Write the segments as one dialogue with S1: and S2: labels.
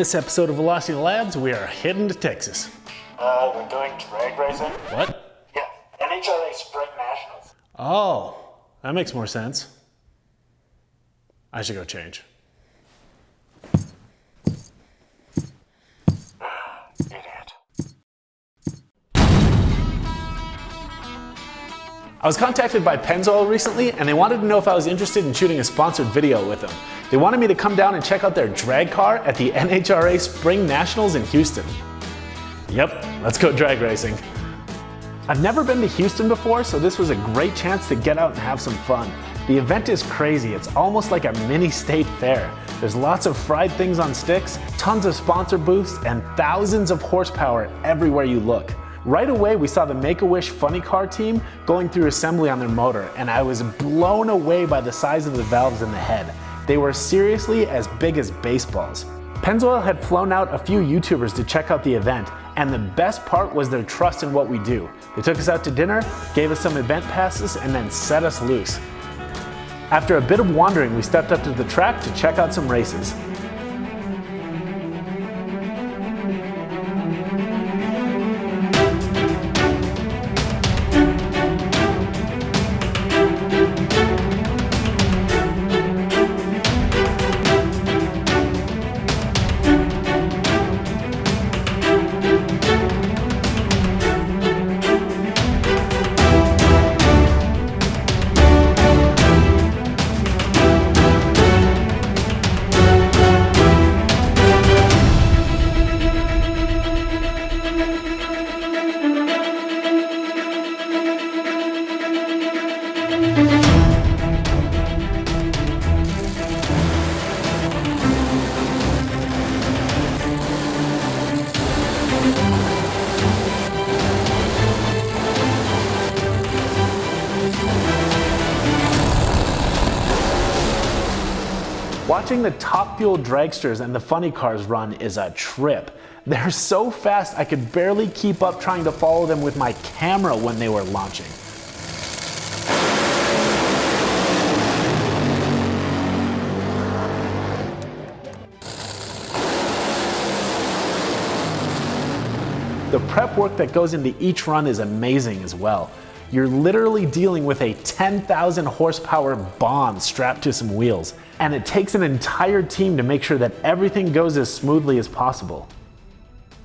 S1: this episode of Velocity Labs, we are heading to Texas.
S2: We're doing drag racing.
S1: What?
S2: Yeah, NHRA Spring Nationals.
S1: Oh, that makes more sense. I should go change.
S2: Idiot.
S1: I was contacted by Pennzoil recently, and they wanted to know if I was interested in shooting a sponsored video with them. They wanted me to come down and check out their drag car at the NHRA Spring Nationals in Houston. Yep, let's go drag racing. I've never been to Houston before, so this was a great chance to get out and have some fun. The event is crazy. It's almost like a mini state fair. There's lots of fried things on sticks, tons of sponsor booths, and thousands of horsepower everywhere you look. Right away, we saw the Make-A-Wish Funny Car team going through assembly on their motor, and I was blown away by the size of the valves in the head. They were seriously as big as baseballs. Pennzoil had flown out a few YouTubers to check out the event, and the best part was their trust in what we do. They took us out to dinner, gave us some event passes, and then set us loose. After a bit of wandering, we stepped up to the track to check out some races. Watching the top fuel dragsters and the funny cars run is a trip. They're so fast I could barely keep up trying to follow them with my camera when they were launching. The prep work that goes into each run is amazing as well. You're literally dealing with a 10,000 horsepower bomb strapped to some wheels, and it takes an entire team to make sure that everything goes as smoothly as possible.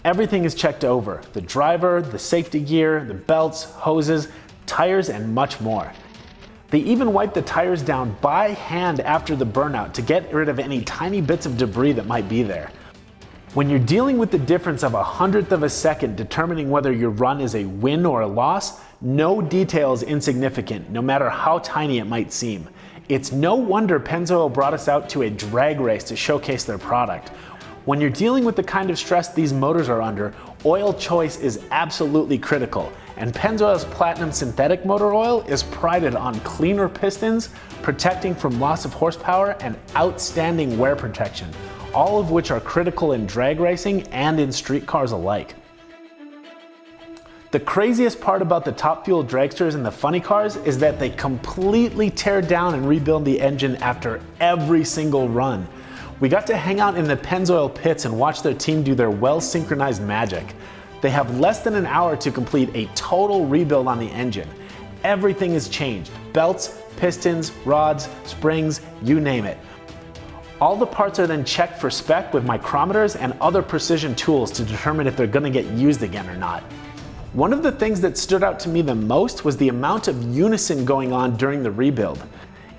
S1: Everything is checked over: the driver, the safety gear, the belts, hoses, tires, and much more. They even wipe the tires down by hand after the burnout to get rid of any tiny bits of debris that might be there. When you're dealing with the difference of 1/100th of a second determining whether your run is a win or a loss, no detail is insignificant, no matter how tiny it might seem. It's no wonder Pennzoil brought us out to a drag race to showcase their product. When you're dealing with the kind of stress these motors are under, oil choice is absolutely critical, and Pennzoil's Platinum Synthetic Motor Oil is prided on cleaner pistons, protecting from loss of horsepower, and outstanding wear protection, all of which are critical in drag racing and in street cars alike. The craziest part about the top fuel dragsters and the funny cars is that they completely tear down and rebuild the engine after every single run. We got to hang out in the Pennzoil pits and watch their team do their well-synchronized magic. They have less than an hour to complete a total rebuild on the engine. Everything is changed: belts, pistons, rods, springs, you name it. All the parts are then checked for spec with micrometers and other precision tools to determine if they're going to get used again or not. One of the things that stood out to me the most was the amount of unison going on during the rebuild.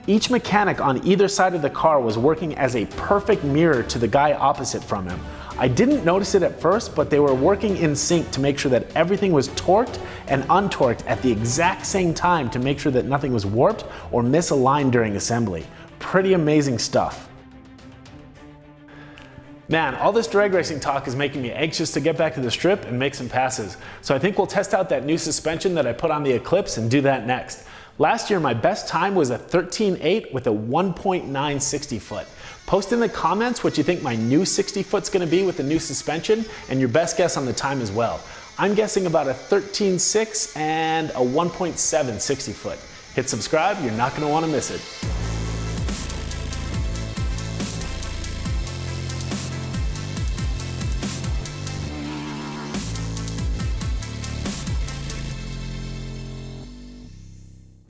S1: Each mechanic on either side of the car was working as a perfect mirror to the guy opposite from him. I didn't notice it at first, but they were working in sync to make sure that everything was torqued and untorqued at the exact same time to make sure that nothing was warped or misaligned during assembly. Pretty amazing stuff. Man, all this drag racing talk is making me anxious to get back to the strip and make some passes. So I think we'll test out that new suspension that I put on the Eclipse and do that next. Last year, my best time was a 13.8 with a 1.9 60 foot. Post in the comments what you think my new 60 foot's gonna be with the new suspension and your best guess on the time as well. I'm guessing about a 13.6 and a 1.7 60 foot. Hit subscribe, you're not gonna wanna miss it.